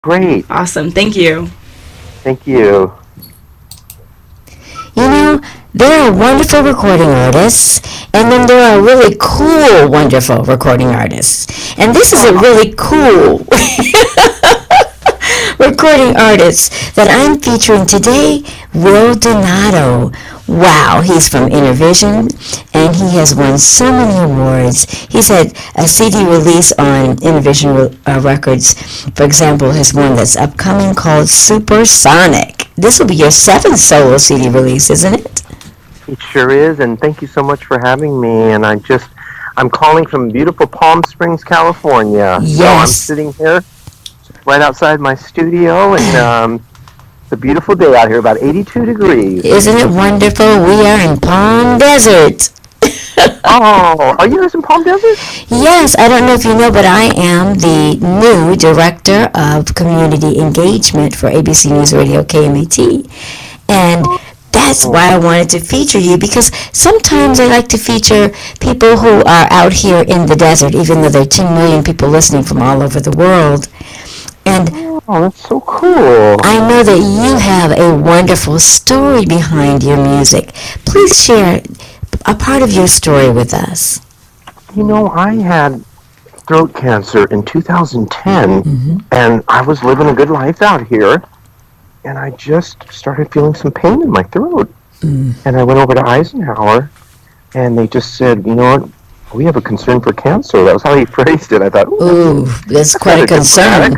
Great. Awesome. Thank you. Thank you. You know, there are wonderful recording artists, and then there are really cool, wonderful recording artists. And this is a really cool recording artist that I'm featuring today, Will Donato. Wow, he's from Intervision, and he has won so many awards. He's had a CD release on Intervision Records. For example, his one that's upcoming called Supersonic. This will be your seventh solo CD release, isn't it? It sure is, and thank you so much for having me. And I'm calling from beautiful Palm Springs, California. Yes. So I'm sitting here right outside my studio, and it's a beautiful day out here, about 82 degrees. Isn't it wonderful? We are in Palm Desert. Oh, are you guys in Palm Desert? Yes, I don't know if you know, but I am the new Director of Community Engagement for ABC News Radio KMAT. And that's why I wanted to feature you, because sometimes I like to feature people who are out here in the desert, even though there are 10 million people listening from all over the world. And Oh, that's so cool. I know that you have a wonderful story behind your music. Please share a part of your story with us. You know, I had throat cancer in 2010, and I was living a good life out here, and I just started feeling some pain in my throat. And I went over to Eisenhower, and they just said, you know what, we have a concern for cancer. That was how he phrased it. I thought, Ooh, that's quite a concern.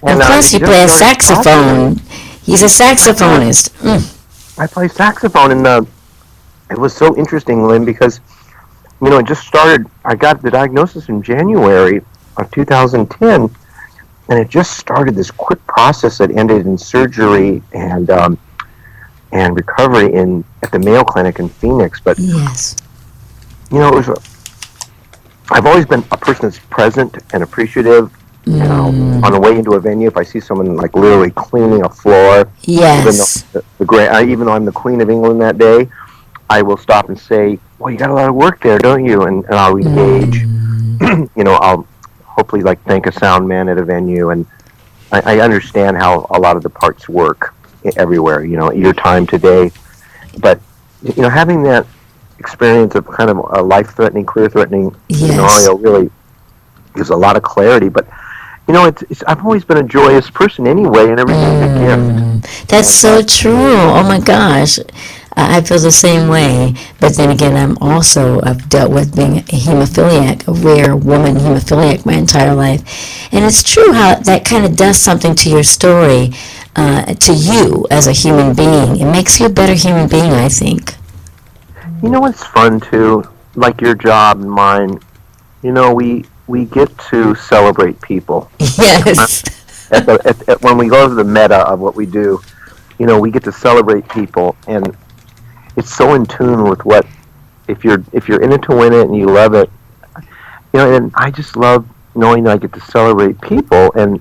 And plus, you play a saxophone. He's a saxophonist. I play saxophone, and it was so interesting, Lynn, because, you know, it just started, I got the diagnosis in January of 2010, and it just started this quick process that ended in surgery and recovery at the Mayo Clinic in Phoenix. But, Yes. you know, I've always been a person that's present and appreciative. You know, on the way into a venue, if I see someone like literally cleaning a floor, Yes. even though I'm the Queen of England that day, I will stop and say, "Well, you got a lot of work there, don't you?" And I'll engage. You know, I'll hopefully like thank a sound man at a venue, and I understand how a lot of the parts work everywhere. You know, your time today, but you know, having that experience of kind of a life-threatening, career-threatening scenario really gives a lot of clarity. But you know, I've always been a joyous person anyway, and everything's a gift. That's so true. Oh my gosh. I feel the same way. But then again, I've dealt with being a hemophiliac, a rare woman hemophiliac my entire life. And it's true how that kind of does something to your story, to you as a human being. It makes you a better human being, I think. You know what's fun too? Like your job and mine, you know, we get to celebrate people. Yes. When we go to the meta of what we do, you know, we get to celebrate people, and it's so in tune with what, if you're in it to win it and you love it, you know. And I just love knowing that I get to celebrate people, and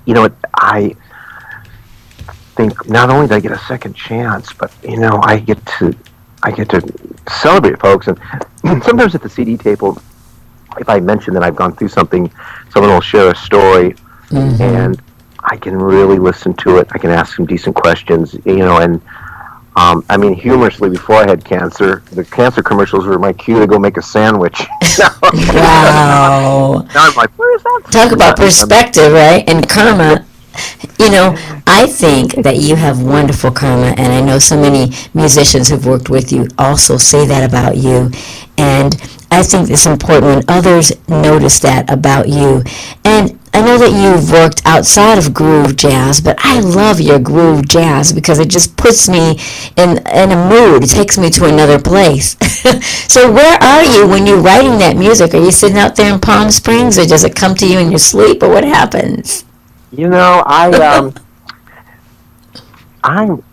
you know, I think not only do I get a second chance, but you know, I get to celebrate folks, and sometimes at the CD table, if I mention that I've gone through something, someone will share a story, and I can really listen to it. I can ask some decent questions, you know, and I mean, humorously, before I had cancer, the cancer commercials were my cue to go make a sandwich. Wow. Now I'm like, where is that? Talk about perspective, right? And karma. You know, I think that you have wonderful karma, and I know so many musicians who've worked with you also say that about you. And I think it's important when others notice that about you. And I know that you've worked outside of groove jazz, but I love your groove jazz because it just puts me in a mood. It takes me to another place. So where are you when you're writing that music? Are you sitting out there in Palm Springs, or does it come to you in your sleep, or what happens? You know, I'm kind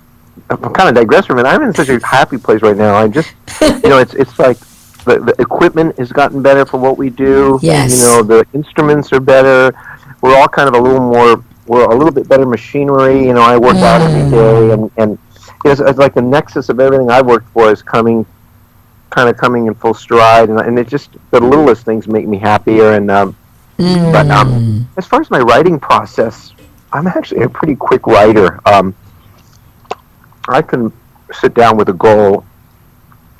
of digress from it. I'm in such a happy place right now. I just, you know, it's like the equipment has gotten better for what we do. Yes. You know, the instruments are better. We're all kind of we're a little bit better machinery. You know, I work out every day, and it's like the nexus of everything I worked for is coming in full stride, and it just, the littlest things make me happier, and But Mm. as far as my writing process, I'm actually a pretty quick writer. I can sit down with a goal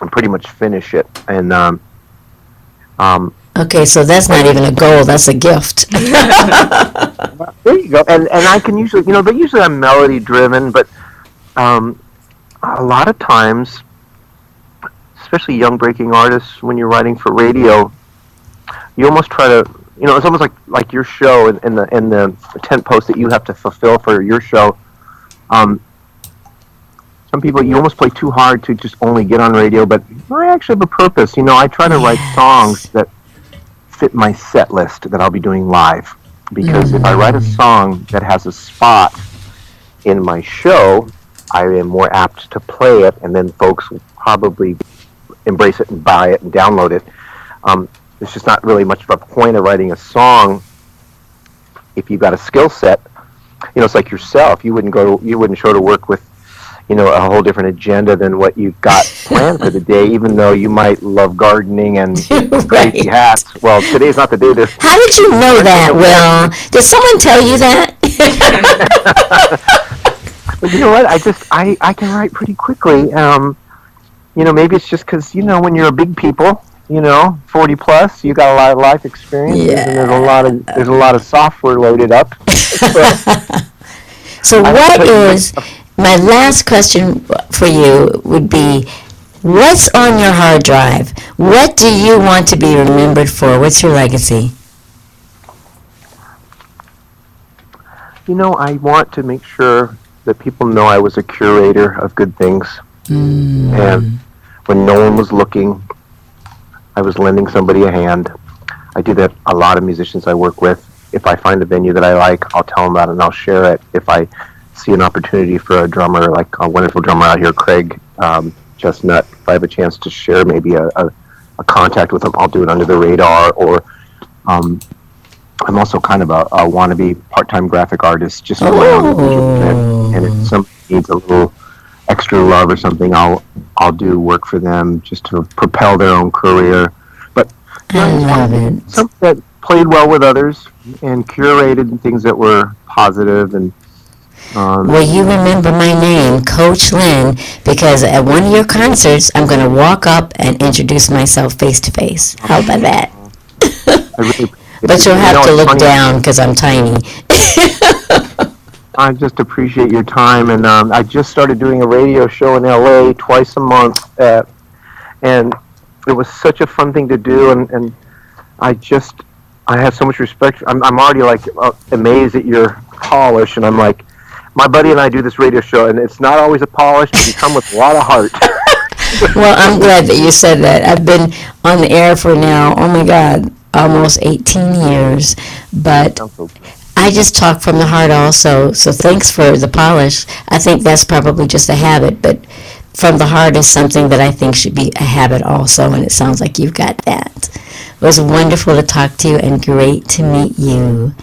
and pretty much finish it. And um, Okay, so that's not even a goal, that's a gift. there you go. And I can usually, but usually I'm melody driven. But um, a lot of times, especially young breaking artists, when you're writing for radio, you almost try to, it's almost like your show and the tent post that you have to fulfill for your show. Um, some people, you almost play too hard to just only get on radio, but I actually have a purpose. I try to write songs Yes. that fit my set list that I'll be doing live. Because if I write a Mm. song that has a spot in my show, I am more apt to play it, and then folks will probably embrace it and buy it and download it. There's just not really much of a point of writing a song if you've got a skill set. It's like yourself. You wouldn't show to work with, a whole different agenda than what you've got planned for the day, even though you might love gardening and crazy Right. hats. Well, today's not the day to. How did you know that, Will? Did someone tell you that? But you know what? I can write pretty quickly. Maybe it's just because when you're a big people, 40 plus, you got a lot of life experiences, and Yeah. there's a lot of software loaded up. So I have to what tell you, is, my last question for you would be, what's on your hard drive? What do you want to be remembered for? What's your legacy? I want to make sure that people know I was a curator of good things, and when no one was looking, I was lending somebody a hand. I do that a lot of musicians I work with. If I find a venue that I like, I'll tell them about it and I'll share it. If I see an opportunity for a drummer, like a wonderful drummer out here, Craig Chestnut, if I have a chance to share maybe a contact with him, I'll do it under the radar. Or I'm also kind of a wannabe part-time graphic artist, just for my own enjoyment. And if somebody needs a little extra love or something, I'll do work for them just to propel their own career. But I love it. something that played well with others and curated things that were positive and. Well, you remember my name, Coach Lynn, because at one of your concerts, I'm going to walk up and introduce myself face to face. How about that? I really, But you'll have to look down because I'm tiny. I just appreciate your time, and I just started doing a radio show in LA twice a month, and it was such a fun thing to do, and I have so much respect. I'm already like amazed at your polish, and I'm like, my buddy and I do this radio show, and it's not always a polish, but you come with a lot of heart. Well, I'm glad that you said that. I've been on the air for now, oh my God, almost 18 years, but I just talk from the heart also, so thanks for the polish. I think that's probably just a habit, but from the heart is something that I think should be a habit also, and it sounds like you've got that. It was wonderful to talk to you and great to meet you.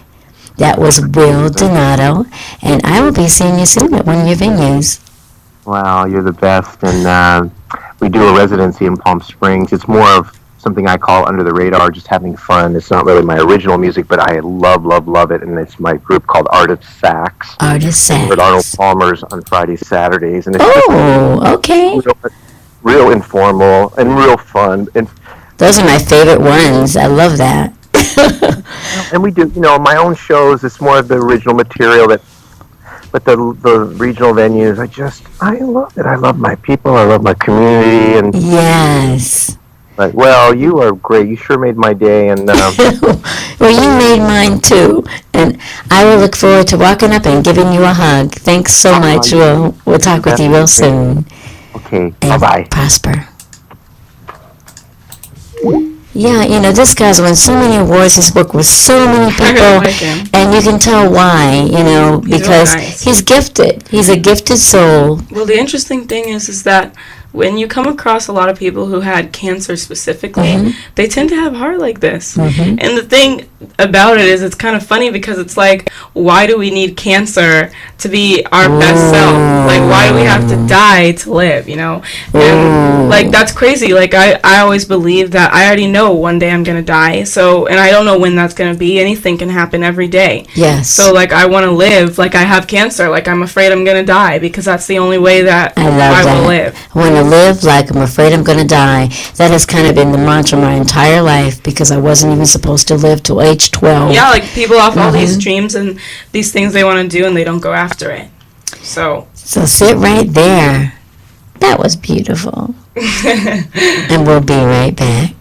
That was Will Donato, and I will be seeing you soon at one of your venues. Wow, you're the best, and we do a residency in Palm Springs. It's more of something I call under the radar, just having fun. It's not really my original music, but I love, love, love it, and it's my group called Artist Sax. Artist Sax. We're at Arnold Palmer's on Fridays, Saturdays, and it's okay. real informal and real fun. And those are my favorite ones. I love that. and we do, my own shows. It's more of the original material but the regional venues. I love it. I love my people. I love my community. And yes. But well, you are great. You sure made my day. And well, you made mine too. And I will look forward to walking up and giving you a hug. Thanks so much. We'll talk with you real soon. Okay. And bye-bye. Prosper. Yeah, this guy's won so many awards. He's worked with so many people, and you can tell why. Because he's gifted. He's a gifted soul. Well, the interesting thing is that when you come across a lot of people who had cancer specifically, they tend to have heart like this. And the thing about it is, it's kind of funny because it's like, why do we need cancer to be our best self? Like, why do we have to die to live, you know? And like, that's crazy. Like, I always believe that I already know one day I'm gonna die, so, and I don't know when that's gonna be. Anything can happen every day. Yes. So like, I want to live like I have cancer, like I'm afraid I'm gonna die, because that's the only way that I will live. I want to live like I'm afraid I'm going to die. That has kind of been the mantra my entire life, because I wasn't even supposed to live till age 12. Yeah, like people have all these dreams and these things they want to do, and they don't go after it. So sit right there. That was beautiful. And we'll be right back.